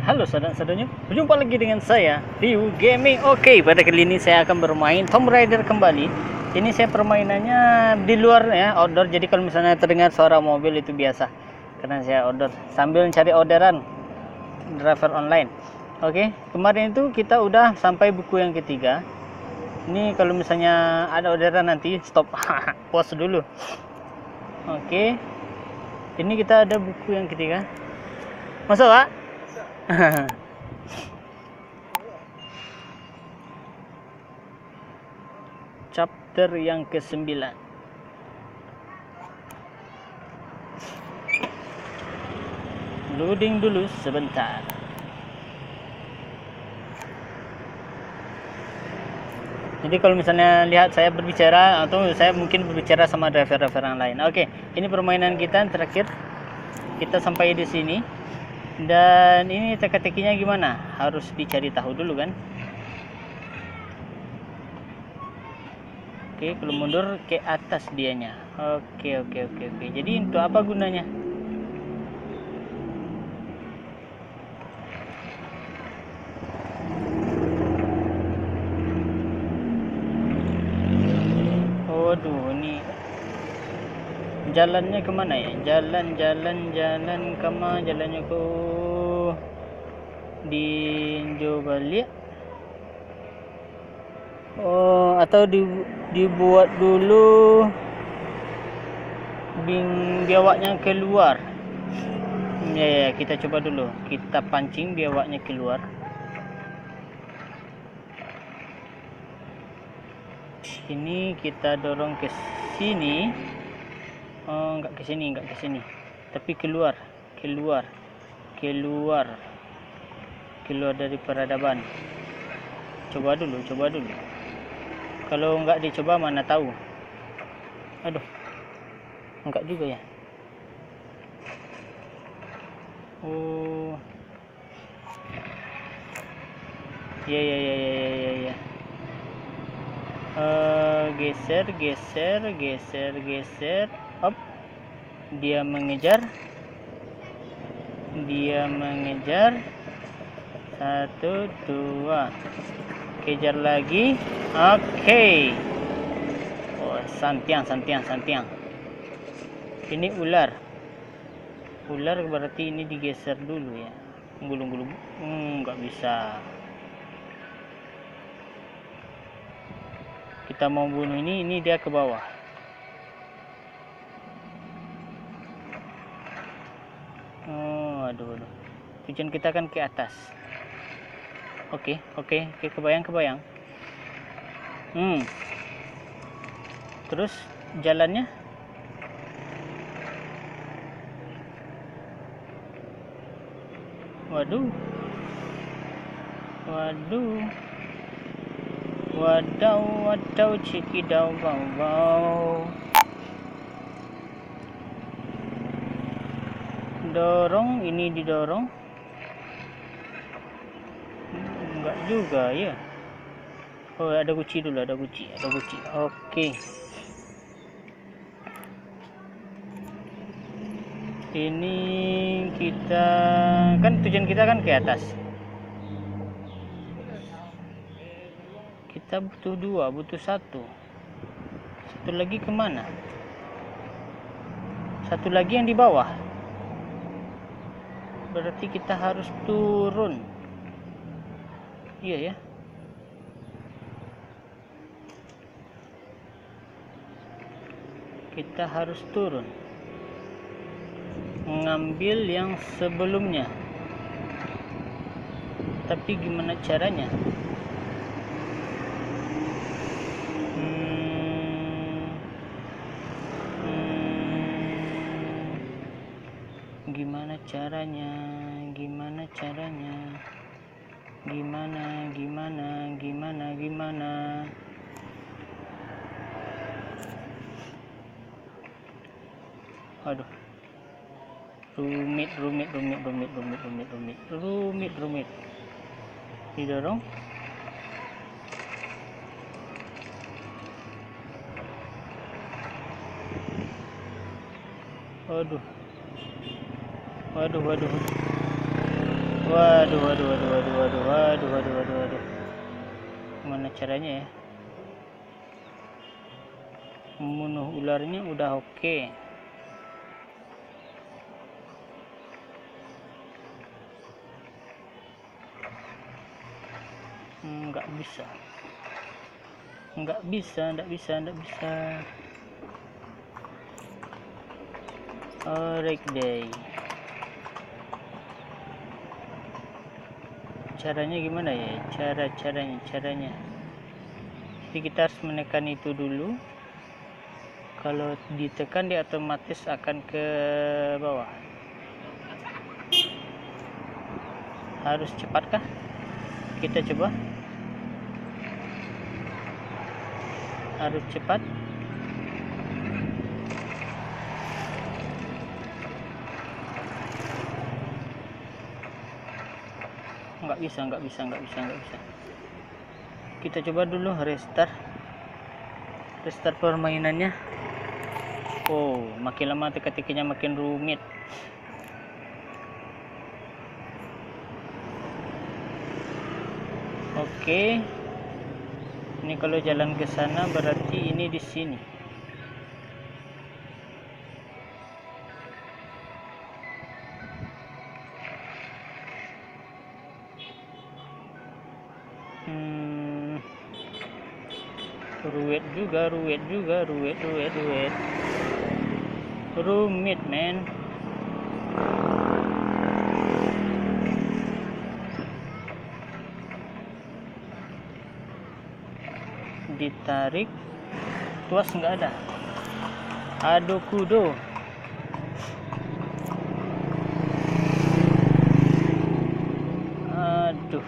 Halo saudara-saudaranya, berjumpa lagi dengan saya, Ryu Gaming. Oke, pada kali ini saya akan bermain Tomb Raider kembali. Ini saya permainannya di luar ya, outdoor. Jadi kalau misalnya terdengar suara mobil itu biasa, karena saya outdoor sambil cari orderan driver online. Oke, kemarin itu kita udah sampai buku yang ketiga. Ini kalau misalnya ada orderan nanti stop, pause dulu. Oke, ini kita ada buku yang ketiga. Masuk Pak? Chapter yang ke-9. Loading dulu sebentar. Jadi kalau misalnya lihat saya berbicara atau saya mungkin berbicara sama driver-driver yang lain. Oke, ini permainan kita terakhir. Kita sampai di sini. Dan ini teka-tekinya gimana? Harus dicari tahu dulu kan. Oke, kalau mundur ke atas dianya. Oke. Jadi untuk apa gunanya? Waduh, ini jalannya kemana ya? Jalan kemana jalannya ke diinjau balik? Oh, atau dibuat dulu biawaknya keluar. Ya, kita coba dulu. Kita pancing biawaknya keluar. Ini kita dorong ke sini. Oh, enggak ke sini. Tapi keluar dari peradaban. Coba dulu. Kalau enggak dicoba mana tahu. Aduh. Enggak juga ya. Oh. Ya. Geser. Up. Dia mengejar. 1, 2. Kejar lagi. Oke. Oh, santiang. Ini ular berarti ini digeser dulu ya. Gulung. Nggak bisa. Kita mau bunuh ini dia ke bawah. Oh, aduh. Tujuan kita kan ke atas. Oke, kebayang. Terus jalannya? Waduh. Wadaw, cikidau bau. Dorong, ini didorong. Enggak juga ya. Oh, ada kunci dulu, Oke. Ini kita kan tujuan kita kan ke atas. Kita butuh 2, butuh 1. Satu lagi kemana? Satu lagi yang di bawah. Berarti kita harus turun. Iya ya. Kita harus turun. Mengambil yang sebelumnya. Tapi gimana caranya? Gimana caranya? Aduh. Rumit. Didorong. Waduh. Waduh, waduh, waduh, waduh, waduh, waduh, waduh, waduh, waduh. Gimana caranya ya? Membunuh ularnya udah oke. Nggak bisa. Nggak bisa. Alright day. Caranya gimana ya? Caranya. Jadi kita harus menekan itu dulu. Kalau ditekan dia otomatis akan ke bawah. Harus cepatkah? Kita coba. Harus cepat. Nggak bisa. Kita coba dulu restart permainannya. Oh, makin lama teka-tekinya makin rumit. Oke. Ini kalau jalan ke sana berarti ini di sini. Ruwet juga. Rumit, men. Ditarik, tuas nggak ada. Aduh kudo. Aduh.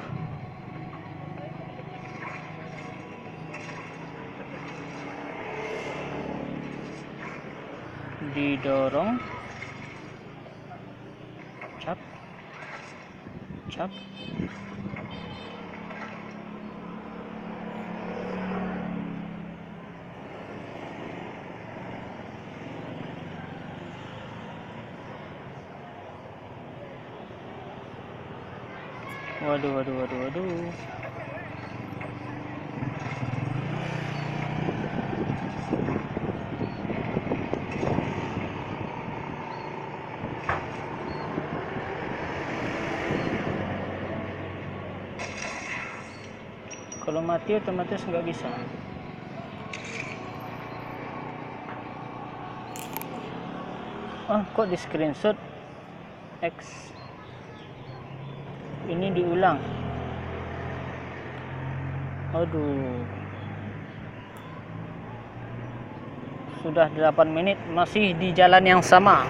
Didorong. Cap. Waduh. Kalau mati otomatis nggak bisa. Kok di screenshot X ini diulang. Aduh, sudah 8 menit masih di jalan yang sama.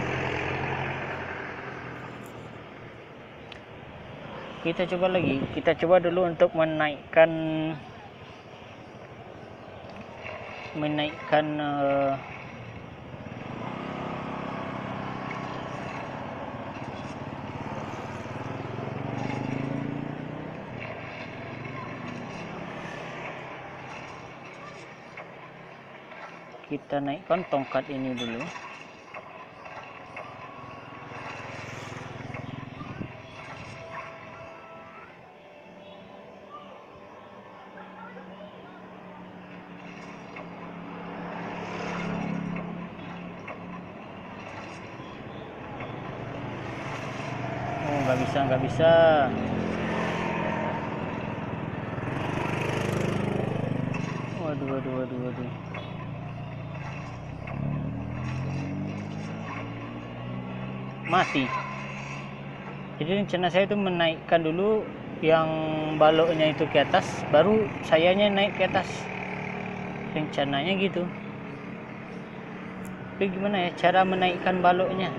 Kita coba lagi. Kita coba dulu untuk menaikkan kita naikkan tongkat ini dulu. Nggak bisa. Waduh. Mati. Jadi rencana saya itu menaikkan dulu yang baloknya itu ke atas, baru sayanya naik ke atas. Rencananya gitu. Tapi gimana ya cara menaikkan baloknya?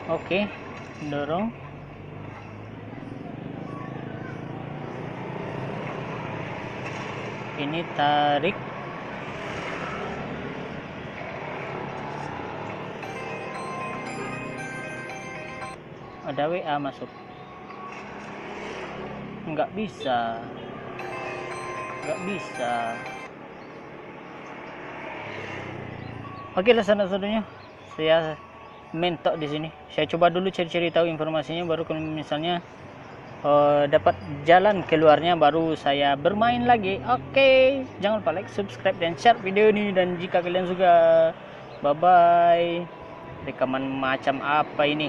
Oke, dorong. Ini tarik. Ada WA masuk. Nggak bisa. Oke lah saudara-saudaranya, saya mentok di sini. Saya coba dulu cari-cari tahu informasinya, baru kalau misalnya dapat jalan keluarnya baru saya bermain lagi. Oke, jangan lupa like, subscribe, dan share video ini. Dan jika kalian suka, bye bye. Rekaman macam apa ini?